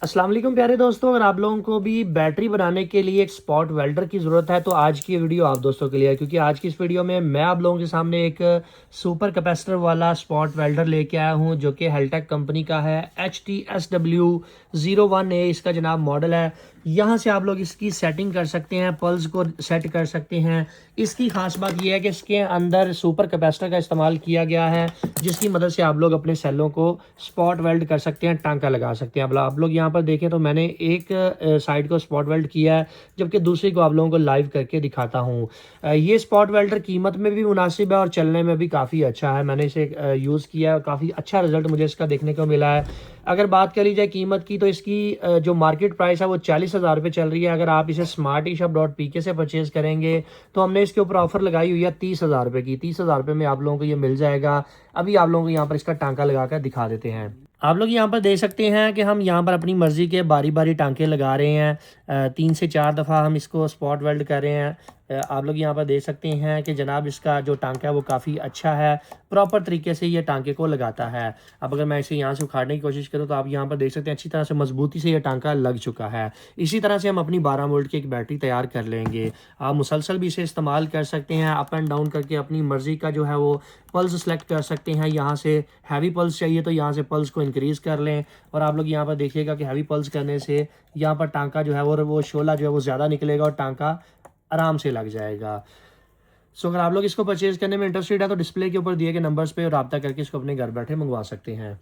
अस्सलाम वालेकुम प्यारे दोस्तों, अगर आप लोगों को भी बैटरी बनाने के लिए एक स्पॉट वेल्डर की ज़रूरत है तो आज की वीडियो आप दोस्तों के लिए है, क्योंकि आज की इस वीडियो में मैं आप लोगों के सामने एक सुपर कैपेसिटर वाला स्पॉट वेल्डर लेके आया हूं जो कि हेल्टेक कंपनी का है। HTSW01A इसका जनाब मॉडल है। यहाँ से आप लोग इसकी सेटिंग कर सकते हैं, पल्स को सेट कर सकते हैं। इसकी खास बात यह है कि इसके अंदर सुपर कैपेसिटर का इस्तेमाल किया गया है, जिसकी मदद से आप लोग अपने सेलों को स्पॉट वेल्ड कर सकते हैं, टांका लगा सकते हैं। अब आप लोग यहाँ पर देखें तो मैंने एक साइड को स्पॉट वेल्ड किया है, जबकि दूसरी को आप लोगों को लाइव करके दिखाता हूँ। ये स्पॉट वेल्डर कीमत में भी मुनासिब है और चलने में भी काफ़ी अच्छा है। मैंने इसे यूज़ किया है, काफ़ी अच्छा रिजल्ट मुझे इसका देखने को मिला है। अगर बात करी जाए कीमत की तो इसकी जो मार्केट प्राइस है वो 40,000 रुपये चल रही है। अगर आप इसे smarteshop.pk से परचेज़ करेंगे तो हमने इसके ऊपर ऑफर लगाई हुई है 30,000 रुपये की। 30,000 रुपये में आप लोगों को ये मिल जाएगा। अभी आप लोगों को यहाँ पर इसका टांका लगा कर दिखा देते हैं। आप लोग यहाँ पर देख सकते हैं कि हम यहाँ पर अपनी मर्ज़ी के बारी बारी टांके लगा रहे हैं। 3 से 4 दफ़ा हम इसको स्पॉट वेल्ड कर रहे हैं। आप लोग यहाँ पर देख सकते हैं कि जनाब इसका जो टांका है वो काफ़ी अच्छा है, प्रॉपर तरीके से ये टांके को लगाता है। अब अगर मैं इसे यहाँ से उखाड़ने की कोशिश करूँ तो आप यहाँ पर देख सकते हैं अच्छी तरह से मजबूती से ये टांका लग चुका है। इसी तरह से हम अपनी 12 वोल्ट की एक बैटरी तैयार कर लेंगे। आप मुसलसल भी इसे इस्तेमाल कर सकते हैं, अप एंड डाउन करके अपनी मर्ज़ी का जो है वो पल्स सेलेक्ट कर सकते हैं। यहाँ से हैवी पल्स चाहिए तो यहाँ से पल्स को इंक्रीज़ कर लें, और आप लोग यहाँ पर देखिएगा कि हैवी पल्स करने से यहाँ पर टांका जो है वो शोला जो है वो ज़्यादा निकलेगा और टांका आराम से लग जाएगा। सो अगर आप लोग इसको परचेज़ करने में इंटरेस्टेड है तो डिस्प्ले के ऊपर दिए गए नंबर्स पे रब्ता करके इसको अपने घर बैठे मंगवा सकते हैं।